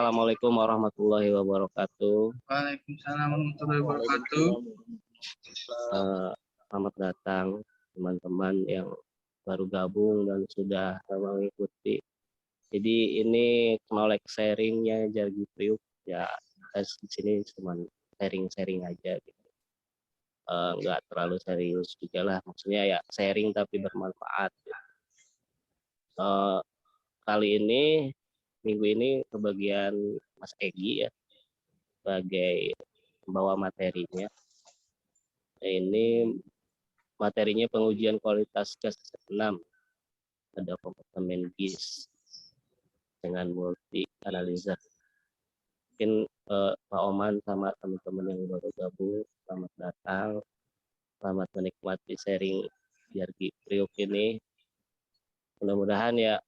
Assalamualaikum warahmatullahi wabarakatuh. Waalaikumsalam warahmatullahi wabarakatuh. Selamat datang teman-teman yang baru gabung dan sudah mengikuti. Jadi ini knowledge sharingnya Jargi Priuk ya. Di sini cuma sharing-sharing aja gitu. Nggak terlalu serius juga lah. Maksudnya ya sharing tapi bermanfaat. Gitu. Kali ini minggu ini kebagian Mas Egi ya sebagai pembawa materinya. Ini materinya pengujian kualitas gas 6, ada kompartemen GIS dengan multi analyzer. Mungkin Pak Oman sama teman-teman yang baru gabung, selamat datang, selamat menikmati sharing Jargi Priuk ini. Mudah-mudahan ya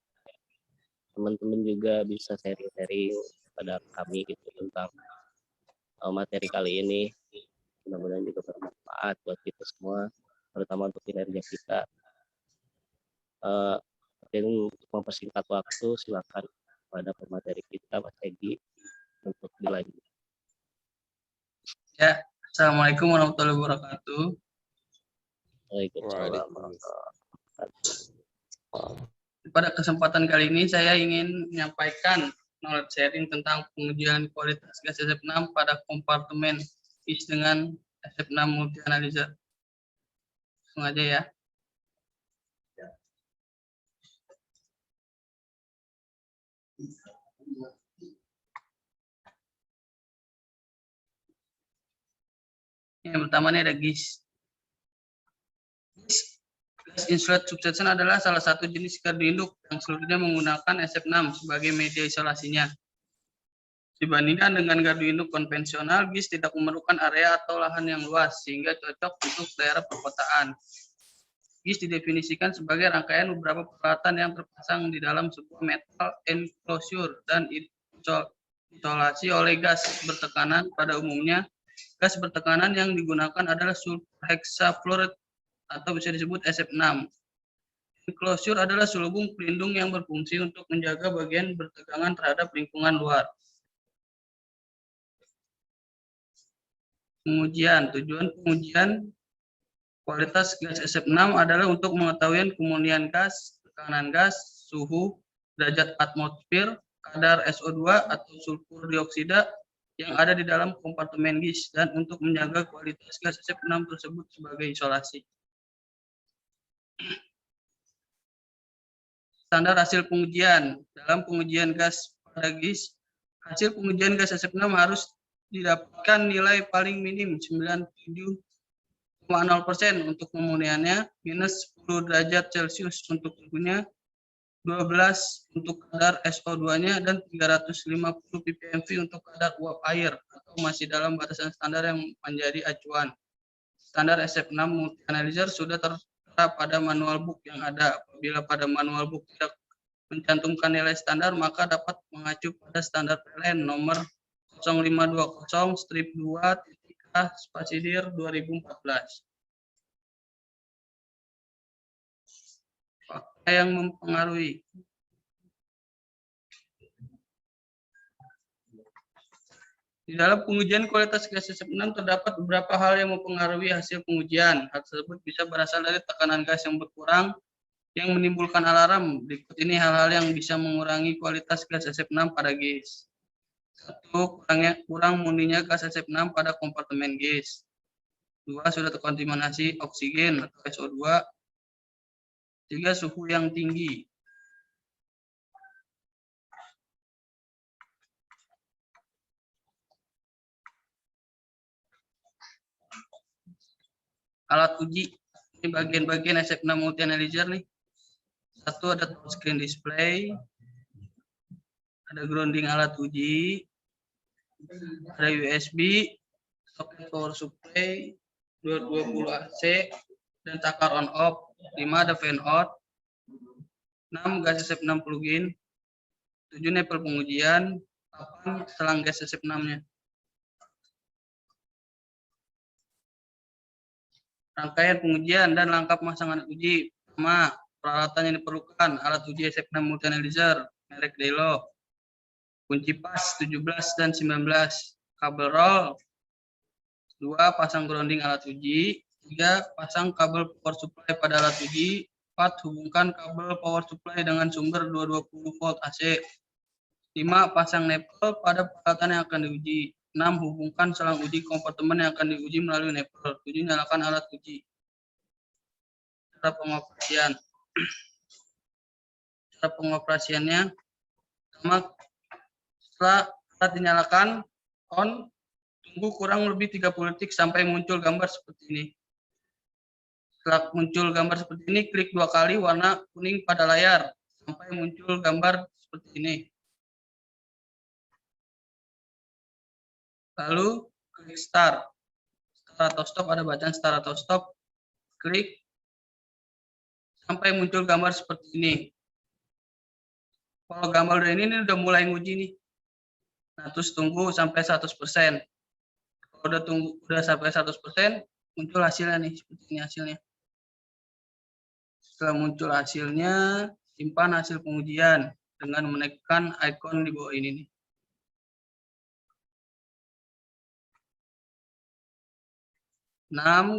teman-teman juga bisa sharing-sharing pada kami gitu tentang materi kali ini. Mudah-mudahan juga bermanfaat buat kita semua, terutama untuk kinerja kita. Mungkin untuk mempersingkat waktu, silakan pada pemateri kita Mas Egi untuk dilanjut. Ya, Assalamualaikum warahmatullahi wabarakatuh. Waalaikumsalam. Pada kesempatan kali ini saya ingin menyampaikan knowledge sharing tentang pengujian kualitas gas SF6 pada kompartemen GIS dengan SF6 multi analyzer. Langsung aja ya. Yang pertama ini ada GIS. Gas insulate substation adalah salah satu jenis gardu induk yang seluruhnya menggunakan SF6 sebagai media isolasinya. Dibandingkan dengan gardu induk konvensional, GIS tidak memerlukan area atau lahan yang luas sehingga cocok untuk daerah perkotaan. GIS didefinisikan sebagai rangkaian beberapa peralatan yang terpasang di dalam sebuah metal enclosure dan isolasi oleh gas bertekanan. Pada umumnya, gas bertekanan yang digunakan adalah sulfur hexafluoride atau bisa disebut SF6. Enclosure adalah selubung pelindung yang berfungsi untuk menjaga bagian bertegangan terhadap lingkungan luar. Tujuan pengujian kualitas gas SF6 adalah untuk mengetahui kemunian gas, tekanan gas, suhu, derajat atmosfer, kadar SO2 atau sulfur dioksida yang ada di dalam kompartemen GIS dan untuk menjaga kualitas gas SF6 tersebut sebagai isolasi. Standar hasil pengujian. Dalam pengujian gas pada GIS, hasil pengujian gas SF6 harus didapatkan nilai paling minim 97,0% untuk kemuniannya, minus 10 derajat Celcius untuk suhunya, 12 untuk kadar SO2-nya, dan 350 ppmv untuk kadar uap air, atau masih dalam batasan standar yang menjadi acuan. Standar SF6 multi analyzer sudah tertera pada manual book yang ada. Apabila pada manual book tidak mencantumkan nilai standar, maka dapat mengacu pada standar PLN nomor 0520-2-A/2014. Fakta yang mempengaruhi. Di dalam pengujian kualitas gas SF6 terdapat beberapa hal yang mempengaruhi hasil pengujian. Hal tersebut bisa berasal dari tekanan gas yang berkurang yang menimbulkan alarm. Berikut ini hal-hal yang bisa mengurangi kualitas gas SF6 pada GIS. 1. Kurang muninya gas SF6 pada kompartemen GIS. 2. Sudah terkontaminasi oksigen atau SO2. 3. Suhu yang tinggi. Alat uji, ini bagian-bagian SF6 multi analyzer nih. 1. Ada touchscreen display, ada grounding alat uji, ada USB, soket power supply, 220 AC, dan takar on off. 5. Ada fan out. 6. Gas SF6 plugin. 7. Nipple pengujian. 8. Selang gas SF6-nya. Rangkaian pengujian dan langkah pemasangan uji. Pertama, peralatan yang diperlukan, alat uji SF6 multi analyzer, merek Delo. kunci pas 17 dan 19, kabel roll, 2. Pasang grounding alat uji, 3. Pasang kabel power supply pada alat uji, 4. Hubungkan kabel power supply dengan sumber 220 volt AC, 5. Pasang nepel pada peralatan yang akan diuji, 6. Hubungkan selang uji kompartemen yang akan diuji melalui nepel, 7. Nyalakan alat uji. Cara pengoperasian. Cara pengoperasiannya, pertama, setelah alat dinyalakan on, tunggu kurang lebih 30 detik sampai muncul gambar seperti ini. Setelah muncul gambar seperti ini, klik 2 kali warna kuning pada layar sampai muncul gambar seperti ini. Lalu klik start atau stop, ada bacaan start atau stop. Klik sampai muncul gambar seperti ini. Kalau gambar ini udah mulai nguji nih. Nah, terus tunggu sampai 100%. Kalau udah sampai 100%, muncul hasilnya nih, seperti ini hasilnya. Setelah muncul hasilnya, simpan hasil pengujian dengan menekan icon di bawah ini nih.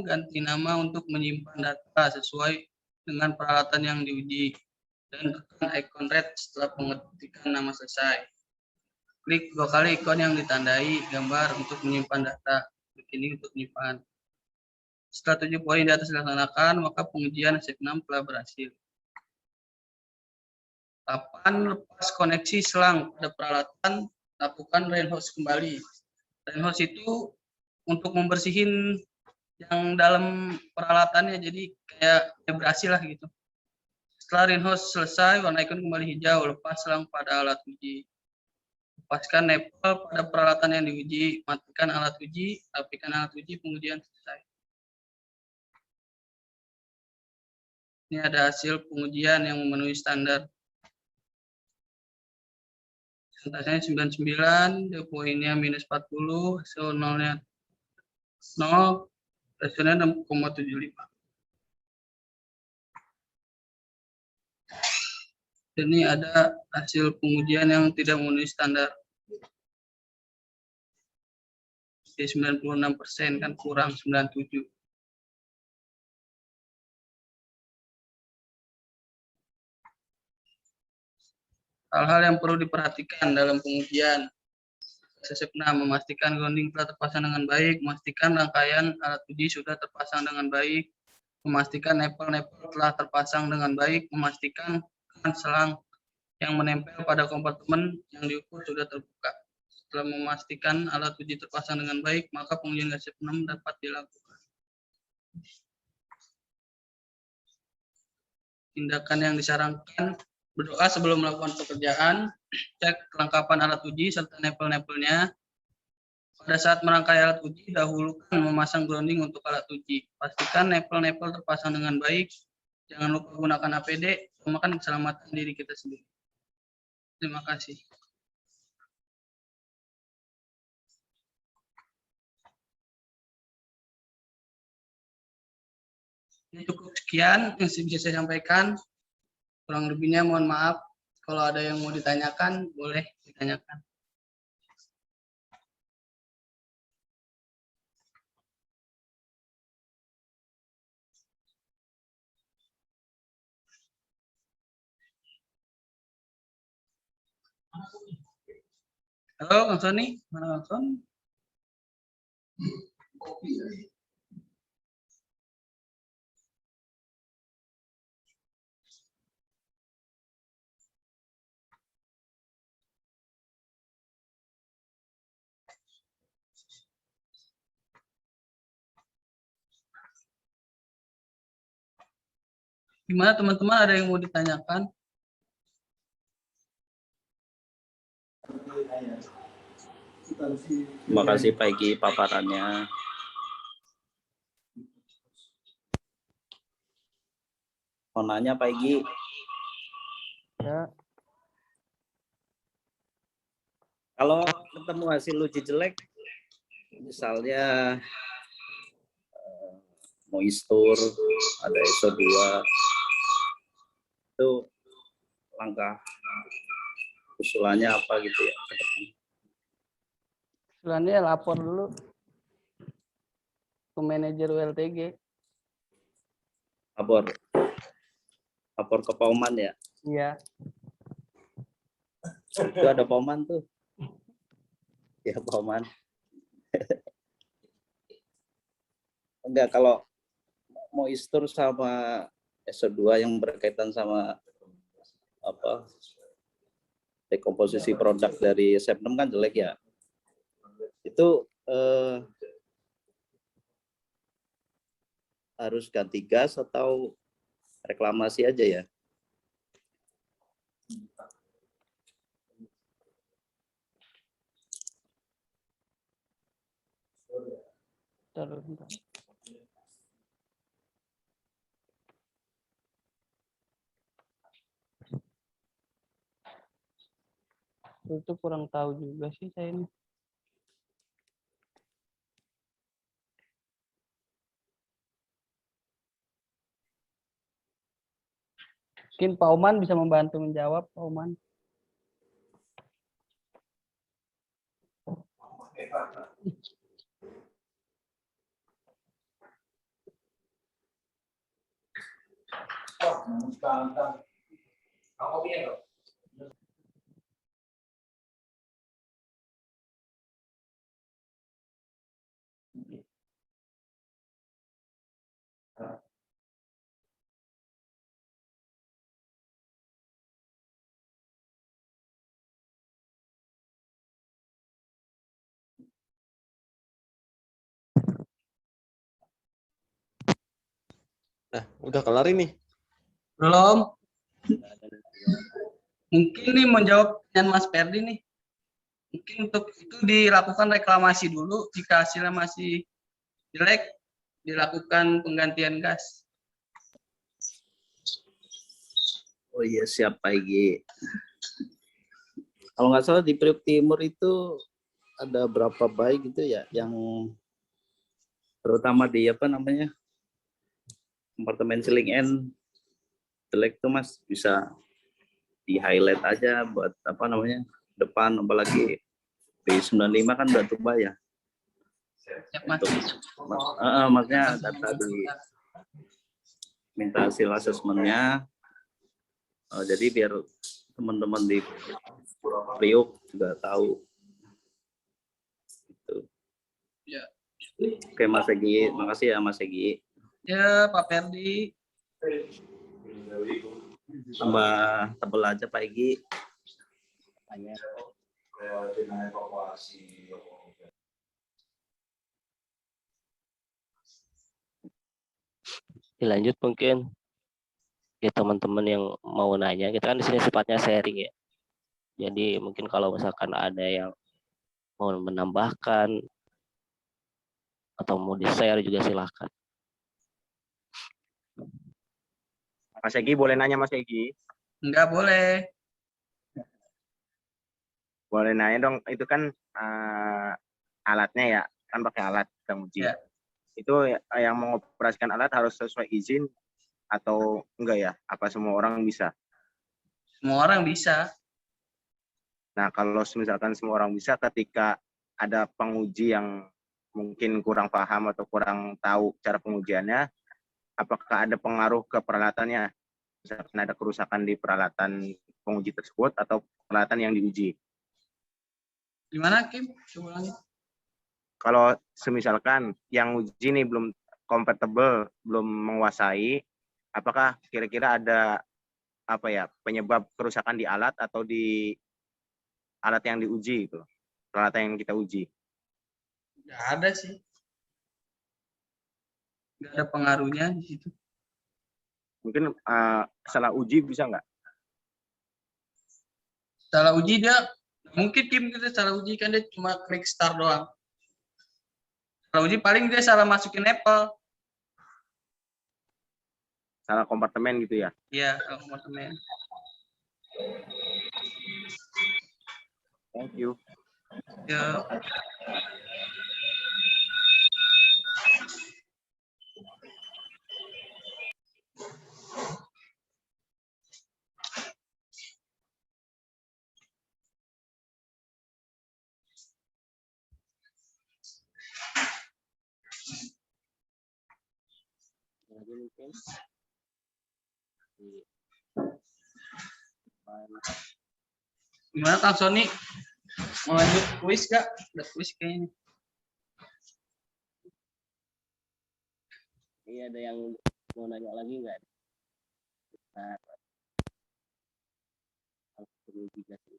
Ganti nama untuk menyimpan data sesuai dengan peralatan yang diuji dan tekan icon red setelah pengetikan nama selesai. Klik 2 kali ikon yang ditandai gambar untuk menyimpan data. Klik ini untuk menyimpan. Setelah 7 poin di atas dilaksanakan, maka pengujian SF6 telah berhasil. Kapan lepas koneksi selang pada peralatan, lakukan rainhose kembali. Rainhose itu untuk membersihin yang dalam peralatannya, jadi kayak vibrasi lah gitu. Setelah rainhose selesai, warna icon kembali hijau, lepas selang pada alat uji. Lepaskan nepel pada peralatan yang diuji, matikan alat uji, rapikan alat uji, pengujian selesai. Ini ada hasil pengujian yang memenuhi standar. Persentasenya 99, poinnya minus 40, hasil nolnya 0, hasilnya 6,75. Ini ada hasil pengujian yang tidak memenuhi standar. Di 96% kan kurang 97. Hal-hal yang perlu diperhatikan dalam pengujian. SF6, memastikan grounding telah terpasang dengan baik, memastikan rangkaian alat uji sudah terpasang dengan baik, memastikan nepel-nepel telah terpasang dengan baik, memastikan selang yang menempel pada kompartemen yang diukur sudah terbuka. Setelah memastikan alat uji terpasang dengan baik, maka pengujian SF6 dapat dilakukan. Tindakan yang disarankan, berdoa sebelum melakukan pekerjaan, cek kelengkapan alat uji serta nepel-nepelnya. Pada saat merangkai alat uji, dahulukan memasang grounding untuk alat uji. Pastikan nepel-nepel terpasang dengan baik. Jangan lupa gunakan APD, utamakan keselamatan diri kita sendiri. Terima kasih. Ini cukup sekian yang bisa saya sampaikan. Kurang lebihnya mohon maaf. Kalau ada yang mau ditanyakan, boleh ditanyakan. Halo, Kang Sony. Mana Kang Sony? Gimana teman-teman, ada yang mau ditanyakan? Terima kasih Pak Egi paparannya. Mau nanya Pak Egi. Ya. Kalau ketemu hasil uji jelek, misalnya moisture, ada SO2, itu langkah usulannya apa gitu ya ke depan. Usulannya lapor dulu ke manajer ULTG. Lapor ke Pauman ya. Iya. Itu ada Pauman tuh. Ya Pauman. Enggak, kalau mau istur sama SO2 yang berkaitan sama apa dekomposisi produk dari SF6 kan jelek ya. Itu harus ganti gas atau reklamasi aja ya? Bentar. Itu kurang tahu juga sih saya ini. Mungkin Pak Oman bisa membantu menjawab, Pak Oman. Nah, udah kelar ini. Belum. Mungkin nih menjawab dengan Mas Ferdi nih. Mungkin untuk itu dilakukan reklamasi dulu. Jika hasilnya masih jelek, dilakukan penggantian gas. Oh iya, siap Pak Igi. Kalau nggak salah di Priok Timur itu ada berapa bayi gitu ya, yang terutama di apa namanya kompartemen ceiling end jelek tuh Mas, bisa di highlight aja buat apa namanya depan, apalagi B95 kan udah tua ya. Ya, Mas. Maksudnya data di minta hasil asesmennya, jadi biar teman-teman di Priok juga tahu. Gitu. Ya. Oke Mas Egi, makasih ya Mas Egi. Ya, Pak Ferdi. Tambah tebel aja Pak Egi. Dilanjut mungkin ya teman-teman yang mau nanya, kita kan di sini sifatnya sharing ya. Jadi mungkin kalau misalkan ada yang mau menambahkan atau mau di-share juga silahkan. Mas Egi boleh nanya Mas Egi? Enggak boleh. Boleh nanya dong, itu kan alatnya ya, kan pakai alat kita uji. Ya. Itu yang mengoperasikan alat harus sesuai izin atau enggak ya? Apa semua orang bisa? Semua orang bisa. Nah, kalau misalkan semua orang bisa, ketika ada penguji yang mungkin kurang paham atau kurang tahu cara pengujiannya, apakah ada pengaruh ke peralatannya? Misalkan ada kerusakan di peralatan penguji tersebut atau peralatan yang diuji. Gimana, Kim? Coba lagi. Kalau semisalkan yang uji ini belum compatible, belum menguasai, apakah kira-kira ada apa ya penyebab kerusakan di alat atau di alat yang diuji itu, peralatan yang kita uji? Nggak ada sih. Nggak ada pengaruhnya di situ. Mungkin salah uji bisa nggak? Salah uji dia, mungkin Kim kita salah uji kan dia cuma klik start doang. Salah uji paling dia salah masukin Apple. Salah kompartemen gitu ya? Iya, salah kompartemen. Thank you. Ya. aja mungkin. Gimana Kang Sony? Mau lanjut kuis gak? Udah kuis kayaknya. Iya, ada yang mau nanya lagi nggak? Nah, penguji gas ini.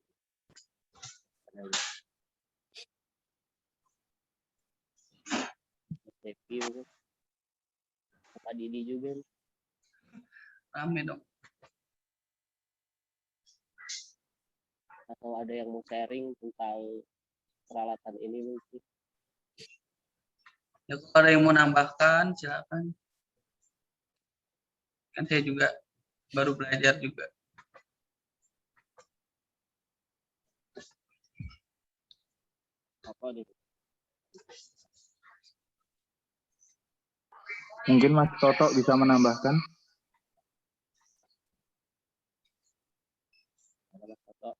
Review Pak Didi juga. Rame dong. Atau ada yang mau sharing tentang peralatan ini mungkin. Ya, kalau ada yang mau nambahkan silakan. Kan saya juga baru belajar juga. Apa nih? Mungkin Mas Toto bisa menambahkan. Ada Mas Toto.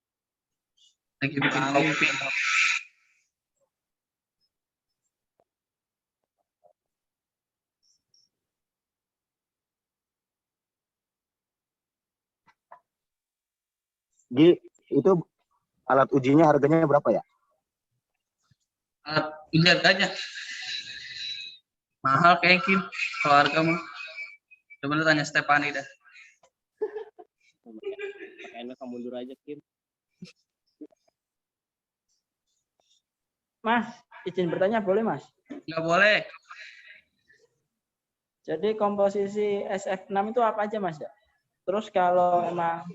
Lagi bikin kopi. Gi, itu alat ujinya harganya berapa ya? Alat ujian aja. Mahal kayak Kim. Kalau harga mah. Coba lu tanya Stefani dah. Pakai kamu mundur aja, Kim. Mas, izin bertanya boleh Mas? Nggak boleh. Jadi komposisi SF6 itu apa aja Mas ya? Terus kalau emang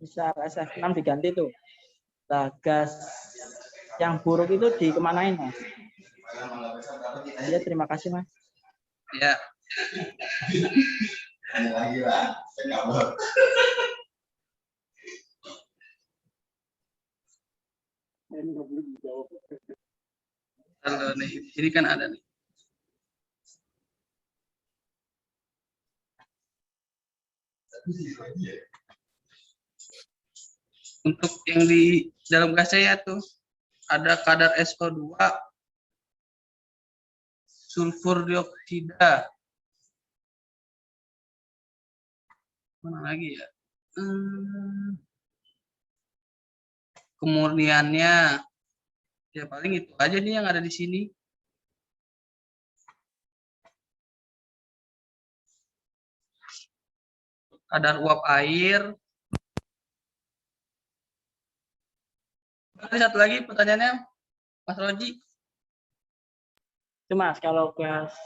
misal SF6 diganti tuh, nah gas yang buruk itu dikemanain Mas? Ya terima kasih Mas. Ya. Kalau nih, ini kan ada nih. Untuk yang di dalam gas saya tuh ada kadar SO2, sulfur dioksida. Mana lagi ya? Kemurniannya ya paling itu aja nih yang ada di sini. Kadar uap air. Ada satu lagi pertanyaannya, Mas Roji. Itu Mas, kalau gas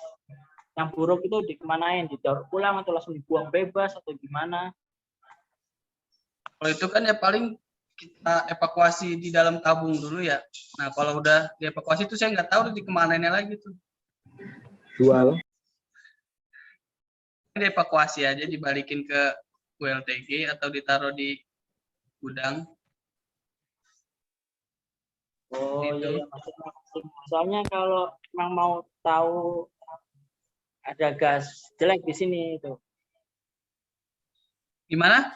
yang buruk itu dikemanain? Didaur ulang atau langsung dibuang bebas atau gimana? Kalau itu kan ya paling kita evakuasi di dalam tabung dulu ya. Nah kalau udah dievakuasi itu saya nggak tahu dikemanainnya lagi tuh. Jual. Dievakuasi aja, dibalikin ke WLTG atau ditaruh di gudang. Oh Gitu. iya, maksudnya. Soalnya kalau memang mau tahu ada gas jelek di sini itu. Gimana?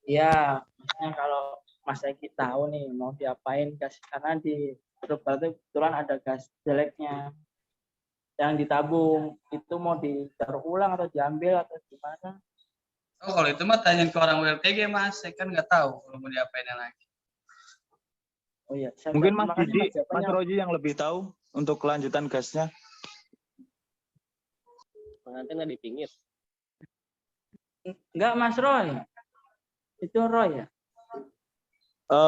Iya, maksudnya kalau Mas Egi tahu nih mau diapain gas, karena di grup itu kebetulan ada gas jeleknya yang ditabung, itu mau ditaruh ulang atau diambil atau gimana? Oh kalau itu mah tanyain ke orang WLTG Mas, saya kan nggak tahu kalau mau diapainnya lagi. Oh iya, Mungkin Mas terima kasih, Didi, Mas, jawabannya. Mas Roji yang lebih tahu untuk kelanjutan gasnya. Pengantin nggak di pinggir. Enggak Mas Roy, itu Roy ya?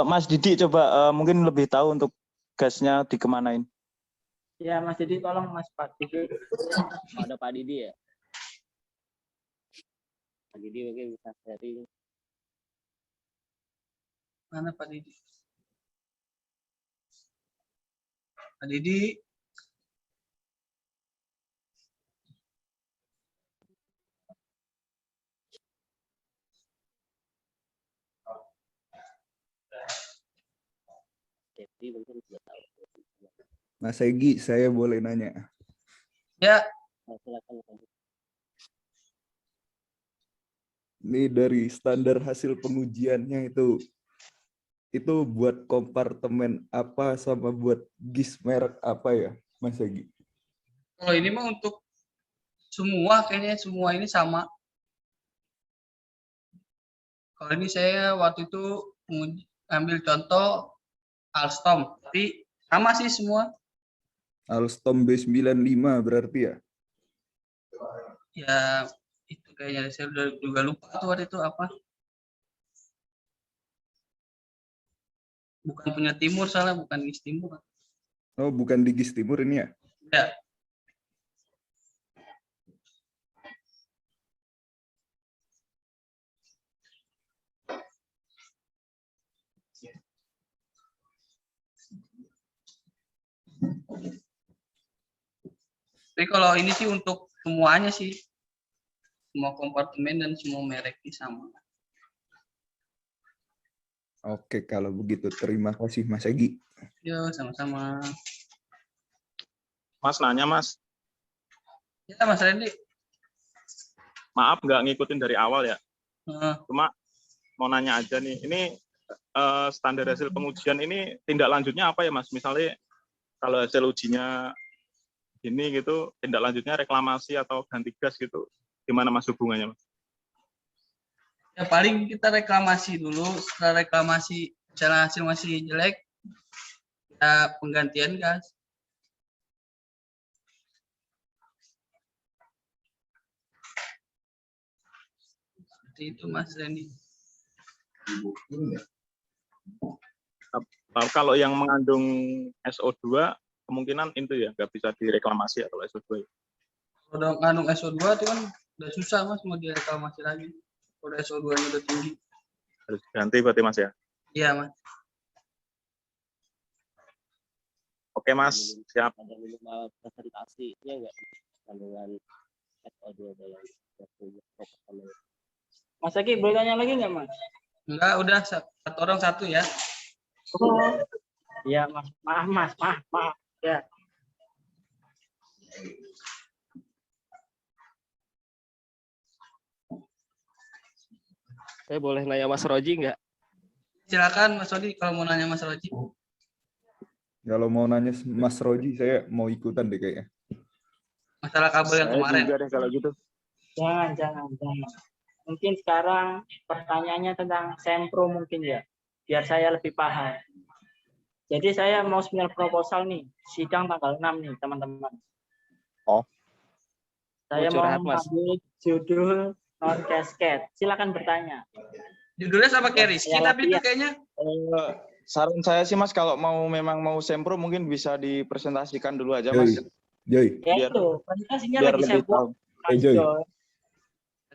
Mas Didi coba mungkin lebih tahu untuk gasnya dikemanain. Ya Mas Didi, tolong Mas Pak Didi. Oh, ada Pak Didi ya? Pak Didi mungkin bisa sharing. Mana Pak Didi? Pak Didi. Jadi mungkin sudah tahu. Mas Egi, saya boleh nanya. Ya, Nah, silakan. Ini dari standar hasil pengujiannya itu buat kompartemen apa sama buat GIS merek apa ya, Mas Egi? kalau ini mah untuk Semua kayaknya semua ini sama. Kalau ini saya waktu itu ambil contoh Alstom, tapi sama sih semua. Alstom B95 berarti ya? Ya itu kayaknya saya udah juga lupa tuh waktu itu apa. Bukan punya Timur salah, bukan GIS Timur. Oh, bukan di GIS Timur ini ya? Ya. Tapi kalau ini sih untuk semuanya sih, semua kompartemen dan semua merek ini sama. Oke, kalau begitu terima kasih Mas Egi. Yo, sama-sama. Mas nanya Mas, Ya, Mas Randy. maaf nggak ngikutin dari awal ya. Heeh. Cuma mau nanya aja nih, ini standar hasil pengujian ini tindak lanjutnya apa ya Mas? Misalnya kalau hasil ujinya ini gitu, tindak lanjutnya reklamasi atau ganti gas gitu, gimana Mas hubungannya Mas? Ya paling kita reklamasi dulu, setelah reklamasi misalnya hasil masih jelek, ya penggantian gas. Seperti itu Mas Randy. Kalau yang mengandung SO2 kemungkinan itu ya nggak bisa direklamasi atau SO2. Kalau udah ngandung SO2 itu kan udah susah Mas mau direklamasi lagi. Kalau SO2-nya udah tinggi. Harus ganti berarti Mas ya. Iya Mas. Oke Mas, siap. Ada minimal presentasinya nggak kandungan SO2 dalam kompartemen? Mas Egi boleh tanya lagi nggak Mas? Enggak, udah satu orang satu ya. Oh, iya Mas. Maaf Mas, maaf. Ya. Saya boleh nanya Mas Roji nggak? Silakan Mas Rodi kalau mau nanya Mas Roji. Kalau mau nanya Mas Roji, saya mau ikutan deh kayaknya. Masalah kabel yang kemarin. Juga deh kalau gitu. Jangan. Mungkin sekarang pertanyaannya tentang sempro mungkin ya, biar saya lebih paham. Jadi saya mau submit proposal nih, sidang tanggal 6 nih teman-teman. Oh. Saya Mau curhat, mau Mas? ambil judul non cascade. Silakan bertanya. Judulnya sama kayak Rizky, Ya, tapi itu ya. kayaknya Saran saya sih Mas, kalau memang mau sempro mungkin bisa dipresentasikan dulu aja Mas. Joy, Ya Biar- itu, presentasinya biar lagi saya lebih tahu. buat. Mas Joy. Joy.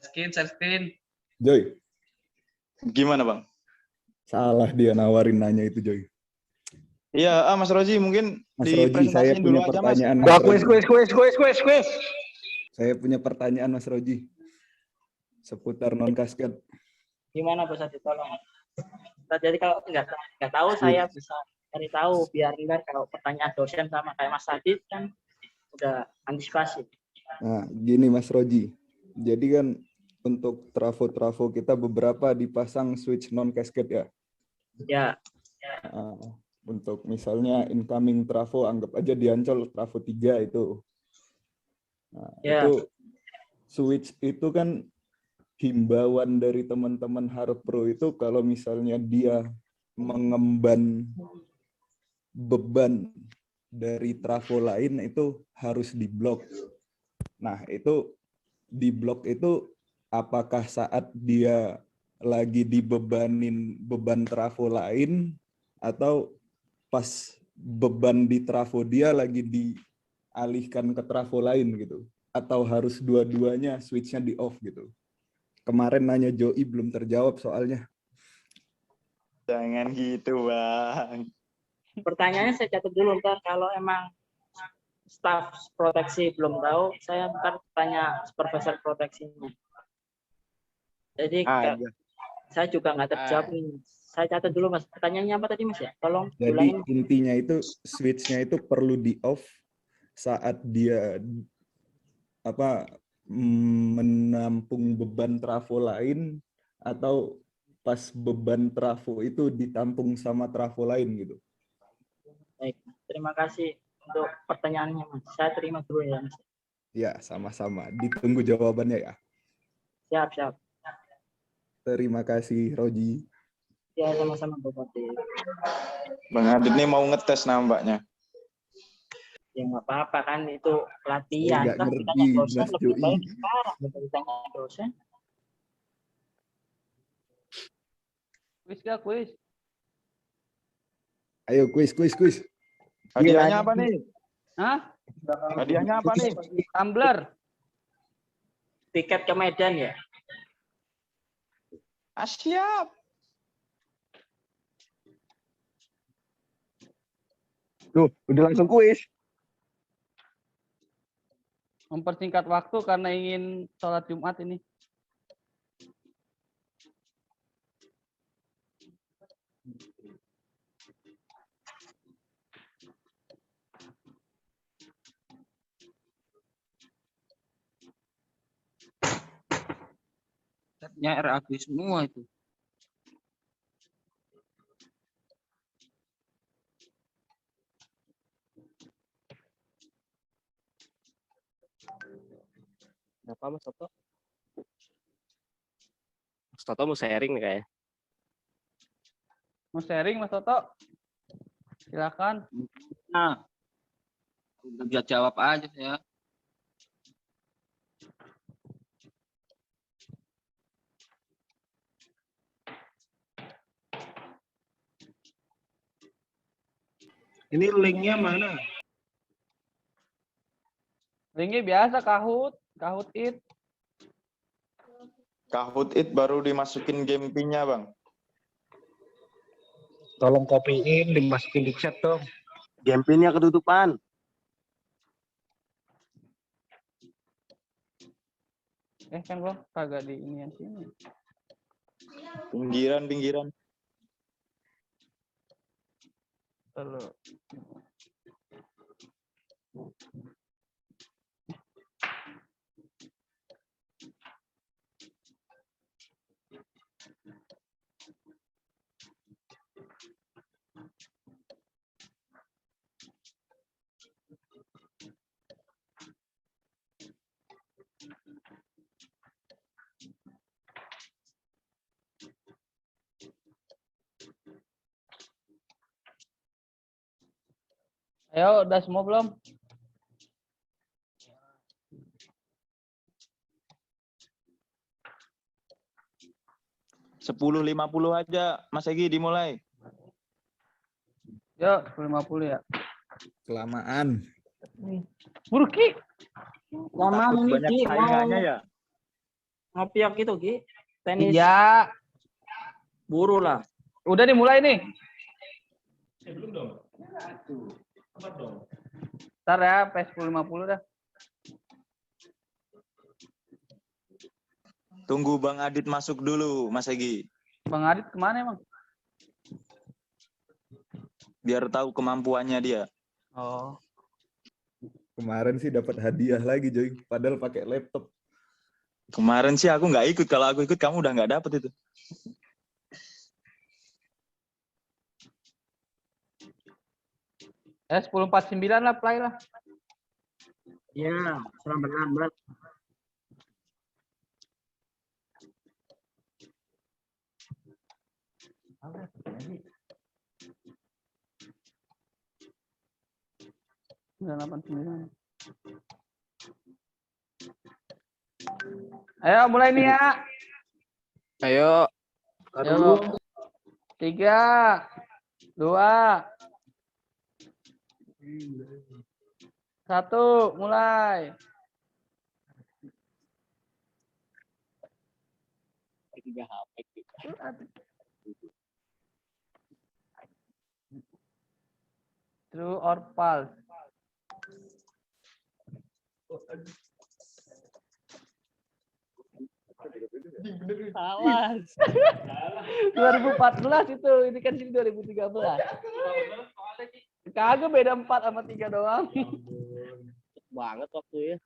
screen. Joy. Gimana Bang? Salah dia nawarin nanya itu, Joy. Iya, Mas Roji mungkin Mas Roji, saya dipresentasiin punya dulu aja Mas. pertanyaan. Mas Roji. Kuis. Saya punya pertanyaan, Mas Roji. Seputar non-cascade. Gimana Bos Adi, tolong. Nah, jadi kalau nggak tahu saya bisa cari tahu biar ntar kalau pertanyaan dosen sama kayak Mas Adit kan udah antisipasi. Nah, gini Mas Roji. Jadi kan untuk trafo-trafo kita beberapa dipasang switch non-cascade ya. Ya, Nah, untuk misalnya incoming trafo, anggap aja di Ancol trafo 3 itu. Nah, Ya. itu switch itu kan himbauan dari teman-teman Harap Pro itu kalau misalnya dia mengemban beban dari trafo lain itu harus diblok. Nah, itu diblok itu apakah saat dia lagi dibebanin beban trafo lain atau pas beban di trafo dia lagi dialihkan ke trafo lain gitu, atau harus dua-duanya switch-nya di off gitu. Kemarin nanya Joey belum terjawab soalnya. Jangan gitu Bang. pertanyaannya saya catat dulu ntar kalau emang staf proteksi belum tahu, saya ntar tanya supervisor proteksinya. Jadi saya juga nggak terjawab nih. Saya catat dulu Mas. Pertanyaannya apa tadi Mas ya? Tolong Jadi ulangin. intinya itu switch-nya itu perlu di off saat dia menampung beban trafo lain atau pas beban trafo itu ditampung sama trafo lain gitu. Baik, terima kasih untuk pertanyaannya Mas. Saya terima dulu ya Mas. Ya, sama-sama. Ditunggu jawabannya ya. Siap, siap. Terima kasih, Roji. Ya, sama-sama Bapak. Bang Adit nih mau ngetes nambahnya. Ya nggak apa-apa kan, itu latihan. Nggak Kan ngerti, ditanya dosen Mas lebih Joi. baik sekarang daripada ditanya dosen. Kuis gak kuis? Ayo, kuis. Hadiahnya apa nih? Hah? Hadiahnya apa nih? Tumbler. Tiket ke Medan ya? Siap. Tuh, udah langsung kuis. Mempersingkat waktu karena ingin sholat Jumat ini. Nya RAB semua itu. Kenapa Mas Toto? Mas Toto mau sharing nih kayaknya. Mau sharing Mas Toto? Silakan. Nah, udah bisa jawab aja ya. Ini linknya mana? Linknya biasa Kahoot it. Kahoot it baru dimasukin game PIN-nya, Bang. Tolong copy-in, dimasukin di chat dong. Game-nya ketutupan. Kan gua kagak di inian sini. Pinggiran. Terus. Ayo, udah semua belum? Sepuluh 50 aja, Mas Egi dimulai. Yuk, 50 ya. Kelamaan. Buru Ki. Lama Takut ini banyak Ki, mau saingannya ya. ngopiak itu Ki. Tenis Iya. buru lah. Udah dimulai nih. Belum dong. Apa dong? Ntar ya, PS1050 dah. Tunggu Bang Adit masuk dulu, Mas Egi. Bang Adit kemana emang? Biar tahu kemampuannya dia. Oh. Kemarin sih dapat hadiah lagi, Joy. Padahal pakai laptop. Kemarin sih aku nggak ikut. Kalau aku ikut, kamu udah nggak dapet itu. S1049 lah, play lah. Ya, selamat. Ayo mulai nih ya. Ayo. Ayo. 3, 2, 1, mulai. True or false? Awas. 2014 itu, ini kan sini 2013. Kagak beda 4 sama 3 doang. Banget waktu ya.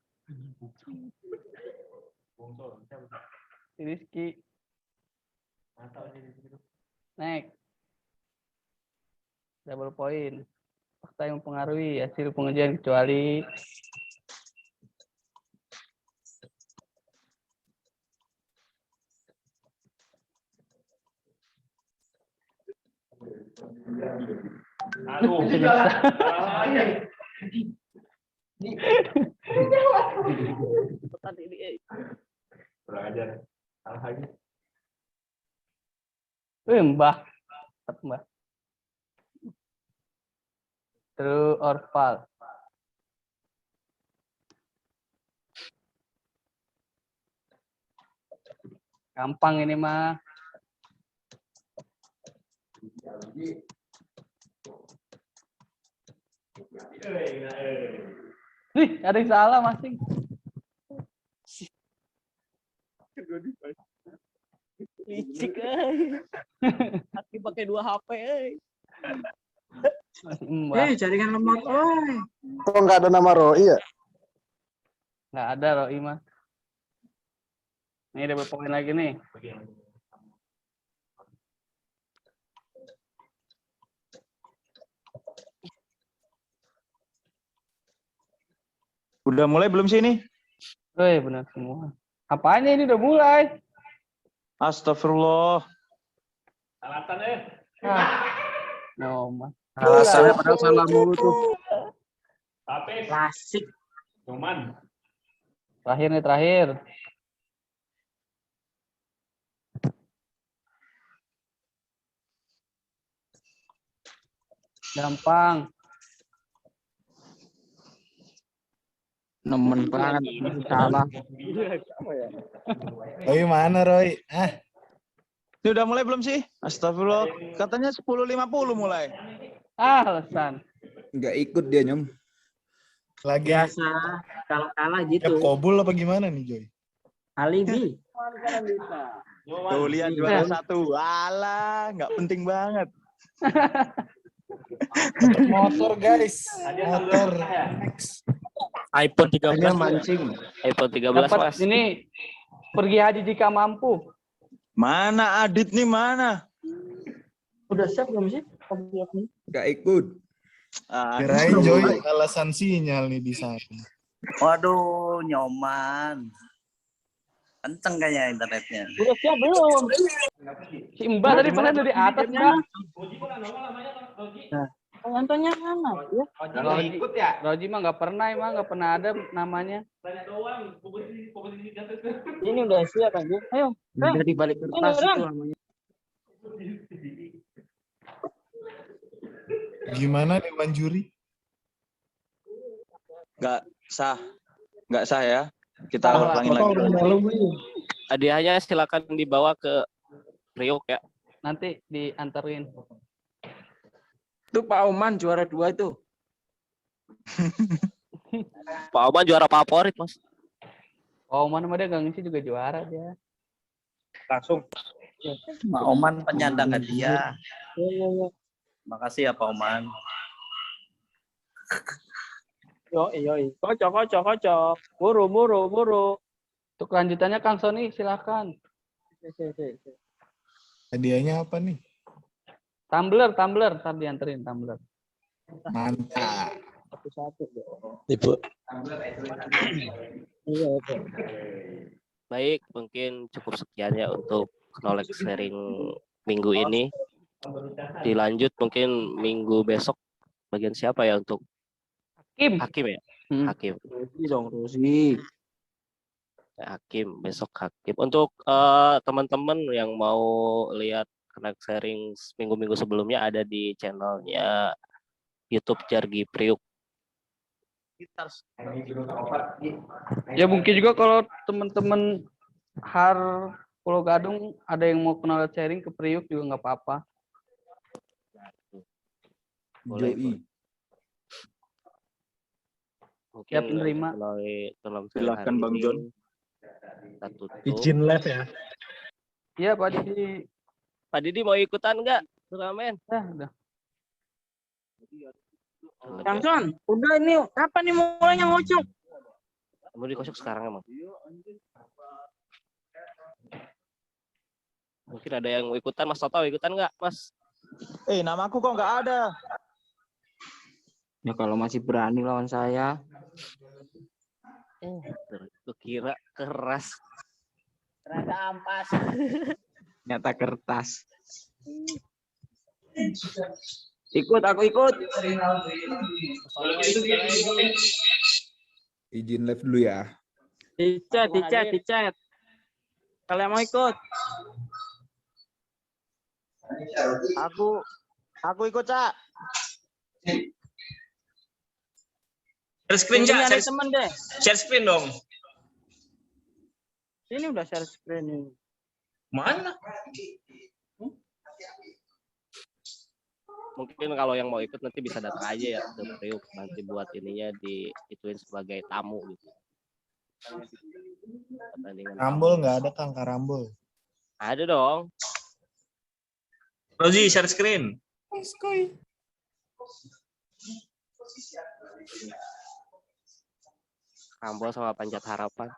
Rizky. Next. Double point. Fakta yang mempengaruhi hasil pengujian kecuali Aduh, kurang ajar. Salah lagi. Mbah. Mbah. True or false? Gampang ini mah. Nih, ada yang salah masing. Licik Aki pakai 2 HP Jaringan lemot, oi. Kok nggak ada nama Roy ya? Nggak ada Roy mah. Ini double point lagi nih. Udah mulai belum sih ini? Woi, benar semua. Apanya ini udah mulai? Astagfirullah. Salatan Nyoman. Alasannya padahal salah mulu tuh. Tapi Klasik. cuman Terakhir nih, terakhir. Gampang. Nemen banget. Salah. Roy mana Roy? Ini udah mulai belum sih? Astagfirullah. Katanya 10.50 mulai. Alasan. Nggak ikut dia, Nyom. Lagi Biasa. Kalau kalah tiap gitu. kobul apa gimana nih Joy? Alibi. Tuh lihat juara 1. Alah, nggak penting banget. Motor guys. Motor. iPhone 13 Hanya mancing. iPhone 13 Dapat Mas. ini pergi haji jika mampu. Mana Adit nih, mana? Udah siap belum sih? Nggak ikut. Kirain Joy alasan sinyal nih di sana. Waduh, Nyoman. Kenceng kayaknya internetnya. Udah siap belum? Si Mbak tadi pernah dari atas, Mbak. Penontonnya mana? Ya. Roji ikut ya? Roji mah nggak pernah, emang nggak pernah ada namanya. Ini udah siap aja. Ayo. Udah di balik kertas itu namanya. Gimana Dewan Juri? Nggak sah ya. Kita ulangin lagi. Hadiahnya silakan dibawa ke Priok ya. Nanti dianterin. Itu Pak Oman juara 2 itu. Pak Oman juara favorit Mas. Oh, mana dia nggak ngisi juga juara dia. langsung. Pak Oman penyandang hadiah. Makasih ya Pak Oman. Yoi. Kocok. Buru. Untuk kelanjutannya Kang Sony silakan. Hadiahnya apa nih? Tumbler, ntar dianterin tumbler. Mantap. Satu-satu. Ibu. Iya. Baik, mungkin cukup sekian ya untuk knowledge sharing minggu ini. Dilanjut mungkin minggu besok bagian siapa ya untuk Hakim ya? Hakim. Rosi. Hakim, besok Hakim. Untuk teman-teman yang mau lihat knowledge sharing minggu-minggu sebelumnya ada di channelnya YouTube Jargi Priuk. Ya mungkin juga kalau teman-teman Pulau Gadung ada yang mau kenal sharing ke Priuk juga nggak apa-apa. Boleh. Mungkin Siap menerima. Silakan Bang John. Izin live ya. Iya Pak Didi. Pak Didi mau ikutan nggak turnamen? Ya udah. Kang Son, udah ini kapan nih mulainya ngocok? Mau dikocok sekarang emang? Mungkin ada yang mau ikutan, Mas Toto ikutan nggak, Mas? Namaku kok nggak ada. Ya kalau masih berani lawan saya. Gue kira keras. Ternyata ampas. Ternyata kertas. Ikut, aku ikut. Izin live dulu ya. Di chat. Kalian mau ikut? Aku ikut, Cak. Share screen, Ini Cak. ada temen deh. Share screen dong. Ini udah share screen ini. Mana? Mungkin kalau yang mau ikut nanti bisa datang aja ya ke Priuk, nanti buat ininya ituin sebagai tamu gitu. Pertandingan Karambol tamu. nggak ada Kang, karambol. Ada dong. Rozi, share screen. Karambol sama Panjat Harapan.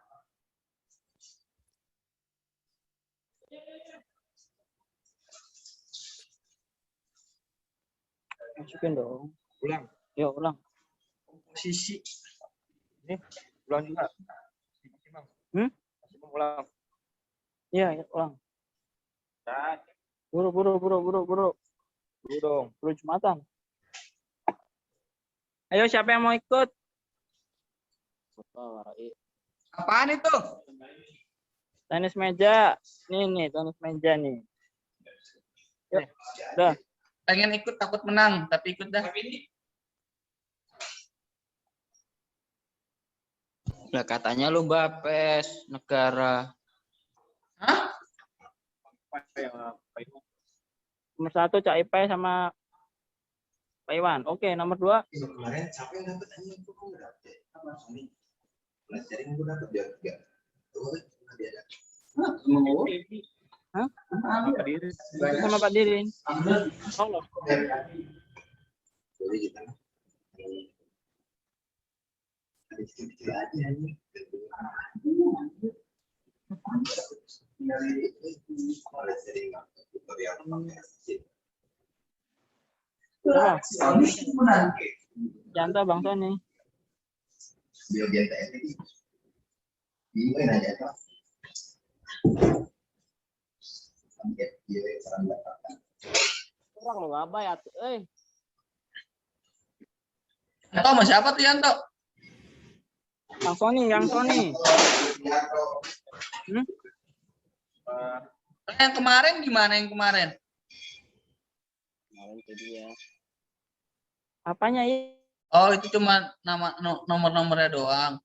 Masukin dong. Ulang. Yuk, ulang. Posisi. Ulang juga. Ulang. Iya, ya, ulang. Nah, Buru. dulu dong. Buru Jumatan. Ayo, siapa yang mau ikut? Apaan itu? Tenis meja. Nih, tenis meja nih. Yuk, udah. Pengen ikut takut menang, tapi ikut dah. Lah katanya lomba PES negara. Hah? Nomor 1 Cak Ipai sama Pak Iwan. Oke, nomor 2. Kemarin siapa yang dapat anjing itu kok enggak dapet? Sony. Pelajarin gue dapat dia 3. Tuh, dia ada. Hah? Sama Pak Dirin. Allah. Jadi kita ada kecil aja nih. Janto Bang Sony. Biar dia tadi. Ini aja Pak. Orang mau ngapa ya? Yanto sama siapa tuh Yanto? Yang Sony. Yang kemarin gimana yang kemarin? Kemarin jadinya. Apanya ini? Oh, itu cuma nomor-nomornya doang.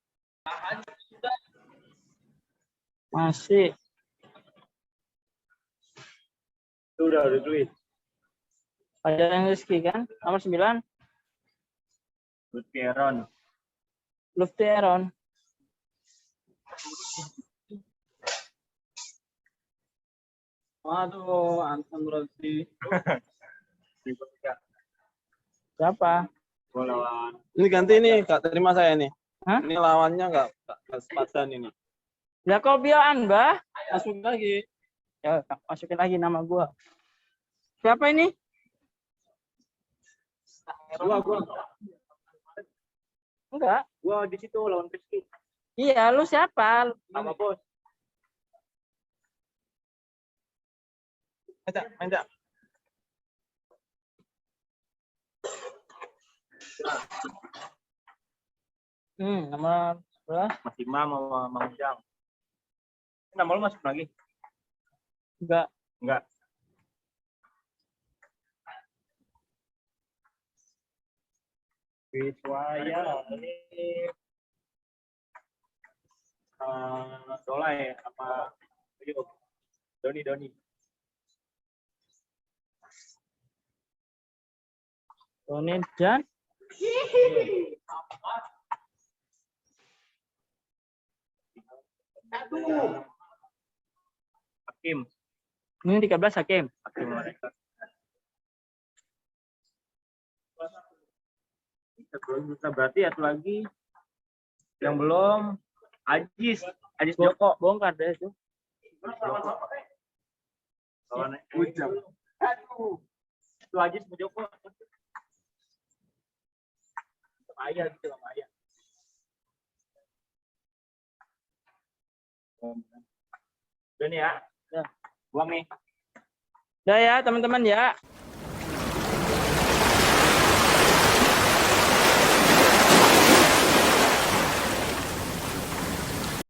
Masih. Udah duit. Pelajaran Rizky kan? Nomor 9. Lufteron. Waduh, Anton berarti. Siapa? Ini ganti nih, Kak. Terima saya nih. Hah? Ini lawannya nggak sepadan ini. Ya kau biaan, Mbah. Masuk lagi. Ya, masukin lagi nama gua. Siapa ini? Gua. Enggak. Gua di situ lawan Rizky. Iya, lu siapa? Sama Bos. Main, Cak. Nomor berapa? Mas Imam sama Mang Ujang. Nama lu masuk lagi? Enggak. Wiswaya ini Dolai apa Doni. Tony dan Hakim. ini 13 Hakim. Mereka. Kita berarti satu lagi yang belum Ajis Joko. Bongkar deh itu. Lawan Ujang. Aduh. Itu Ajis Joko. Ayah gitu sama ayah. Udah nih ya. Ya. Buang nih. Udah ya teman-teman ya.